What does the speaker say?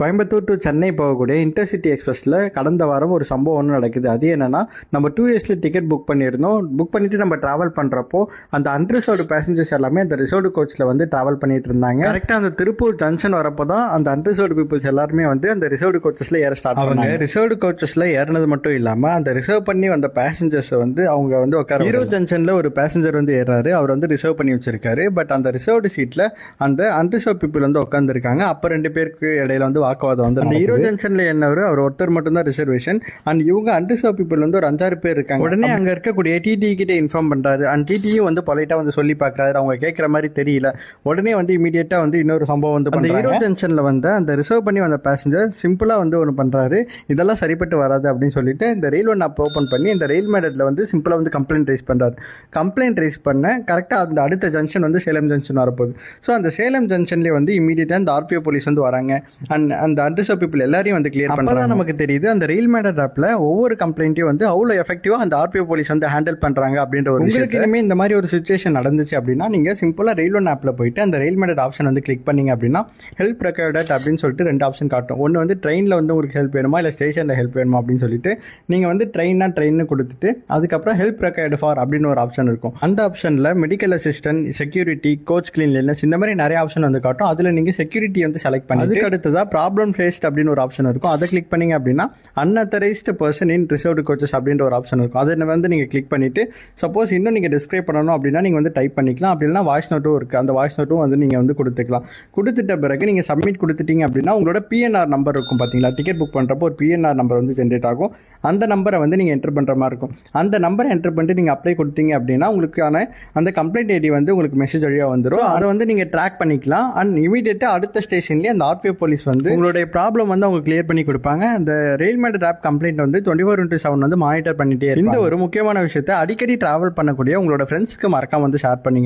Coimbatore to Chennai போகக்கூடிய intercity எக்ஸ்பிரஸில் கடந்த வாரம் ஒரு சம்பவம் ஒன்று நடக்குது. அது என்னன்னா, நம்ம 2 டிக்கெட் புக் பண்ணியிருந்தோம். புக் பண்ணிட்டு நம்ம ட்ராவல் பண்ணுறப்போ அந்த அன்ரிசர்வ்டு பேசஞ்சர்ஸ் எல்லாமே அந்த ரிசர்வ்டு கோச்சில் வந்து ட்ராவல் பண்ணிட்டு இருந்தாங்க. கரெக்டாக அந்த திருப்பூர் ஜங்ஷன் வரப்போ தான் அந்த அன்ரிசர்வ்டு பீப்புள்ஸ் எல்லாருமே வந்து அந்த ரிசர்வ்டு கோச்சஸில் ஏற ஸ்டார்ட் பண்ணாங்க. ரிசர்வ்டு கோச்சஸில் ஏறினது மட்டும் இல்லாமல் அந்த ரிசர்வ் பண்ணி வந்த பேசஞ்சர்ஸை வந்து அவங்க வந்து உட்கார ஹீரோ ஜங்ஷனில் ஒரு பேசஞ்சர் வந்து ஏறாரு. அவர் வந்து ரிசர்வ் பண்ணி வச்சிருக்காரு. பட் அந்த ரிசர்வ்டு சீட்டில் அந்த அன்ரிசர்வ் பீப்புள் வந்து உட்காந்துருக்காங்க. அப்போ 2 பேருக்கு இடையில வந்து வாக்குவாதம் வந்து அந்த ஹீரோ ஜங்ஷன்ல என்னவர் அவர் ஒருத்தர் மட்டும் தான் ரிசர்வேஷன். அண்ட் இவங்க அன்ரிசர்வ் பீப்புள் வந்து ஒரு 5-6 பேர் இருக்காங்க. உடனே அங்க இருக்கக்கூடிய டிடி கிட்ட இன்ஃபார்ம் பண்றாரு. அண்ட் டிடியும் வந்து பொலைட்டா வந்து சொல்லி பாக்குறாரு. அவங்க கேட்கற மாதிரி தெரியல. உடனே வந்து இமீடியட்டா வந்து இன்னொரு சம்பவம் வந்து அந்த ஹீரோ ஜங்ஷன்ல வந்து அந்த ரிசர்வ் பண்ணி வந்த பேசஞ்சர் சிம்பிளா வந்து ஒன்று பண்றாரு. இதெல்லாம் சரிப்பட்டு வராது அப்படின்னு சொல்லிட்டு இந்த ரயில் ஒன் ஆப் ஓப்பன் பண்ணி இந்த ரயில் மேடட்ல வந்து சிம்பிளா வந்து கம்ப்ளைண்ட் ரைஸ் பண்றாரு. கம்ப்ளைண்ட் ரைஸ் பண்ண கரெக்டா அந்த அடுத்த ஜங்ஷன் வந்து சேலம் ஜங்ஷன் வரப்போகுது. ஸோ அந்த சேலம் ஜங்ஷன்லேயே வந்து இமீடியட்டா இந்த ஆர்பிஓ போலீஸ் வந்து வராங்க. அண்ட் அந்த அன்ரிசர்வ் பீப்புள் எல்லாரையும் வந்து கிளியர் பண்ணலாம். நமக்கு தெரியுது அந்த ரயில் மேடர் ஆப்ல ஒவ்வொரு கம்ப்ளைண்ட்டையும் வந்து அவ்வளோ எஃபெக்டிவா அந்த ஆர்பிஓ போலீஸ் வந்து ஹேண்டில் பண்றாங்க அப்படின்ற ஒரு உங்களுக்கு இனிமே இந்த மாதிரி ஒரு சுச்சுவேஷன் நடந்துச்சு அப்படின்னா நீங்க சிம்பிளா ரயில் ஒன் ஆப்ல போயிட்டு அந்த ரயில் மேடர் ஆப்ஷன் வந்து கிளிக் பண்ணீங்க அப்படின்னா ஹெல்ப் ரெக்கார்டட் அப்படின்னு சொல்லிட்டு 2 ஆப்ஷன் காட்டும். ஒன்று வந்து ட்ரெயினில் வந்து உங்களுக்கு ஹெல்ப் வேணுமா இல்லை ஸ்டேஷனில் ஹெல்ப் வேணுமா அப்படின்னு சொல்லிட்டு நீங்கள் வந்து ட்ரெயின்னு கொடுத்துட்டு அதுக்கப்புறம் ஹெல்ப் ரெக்கார்டு ஃபார் அப்படின்னு ஒரு ஆப்ஷன் இருக்கும். அந்த ஆப்ஷனில் medical assistant, security, coach cleanliness இந்த மாதிரி நிறைய ஆப்ஷன் வந்து காட்டும். அதில் நீங்கள் செக்யூரிட்டி வந்து செலக்ட் பண்ணி அதுக்கு அடுத்ததாக ப்ராப்ளம் ஃபேஸ்ட் அப்படின்னு ஒரு ஆப்ஷன் இருக்கும். அதை கிளிக் பண்ணீங்க அப்படின்னா அன்அத்தரைஸ்டு பர்சன் இன் ரிசர்வ்டு கோச்சஸ் அப்படின்ற ஒரு ஆப்ஷன் இருக்கும். அதை வந்து நீங்கள் கிளிக் பண்ணிட்டு சப்போஸ் இன்னும் நீங்கள் டிஸ்கிரைப் பண்ணணும் அப்படின்னா நீங்கள் வந்து டைப் பண்ணிக்கலாம். அப்படி இல்லைனா வாய்ஸ் நோட்டும் இருக்குது. அந்த வாய்ஸ் நோட்டும் வந்து நீங்கள் வந்து கொடுத்துக்கலாம். கொடுத்துட்ட பிறகு நீங்கள் சப்மிட் கொடுத்துட்டீங்க அப்படின்னா உங்களோட பிஎன்ஆர் நம்பர் இருக்கும் பார்த்தீங்களா, டிக்கெட் புக் பண்ணுறப்போ ஒரு பிஎன்ஆர் நம்பர் வந்து ஜென்ரேட் ஆகும். அந்த நம்பரை வந்து நீங்கள் என்டர் பண்ணுற மாதிரி இருக்கும். அந்த நம்பரை என்டர் பண்ணிட்டு நீங்கள் அப்ளை கொடுத்தீங்க அப்படின்னா உங்களுக்கான அந்த கம்ப்ளைண்ட் ஐடி வந்து உங்களுக்கு மெசேஜ் வழியாக வந்துடும். அதை வந்து நீங்கள் ட்ராக் பண்ணிக்கலாம். அண்ட் இமீடியட்டாக அடுத்த ஸ்டேஷன்லேயே அந்த ஆர்பிஓ போலீஸ் வந்து உங்களுடைய ப்ராப்ளம் வந்து அவங்க கிளியர் பண்ணி கொடுப்பாங்க. அந்த ரயில் மேடர் ஆப் கம்ப்ளைண்ட் வந்து 24/7 வந்து மானிட்டர் பண்ணிட்டே இருக்கும். இந்த ஒரு முக்கியமான விஷயத்தை அடிக்கடி டிராவல் பண்ணக்கூடிய உங்களோட ஃப்ரெண்ட்ஸ்க்கு மறக்காம வந்து ஷேர் பண்ணீங்க.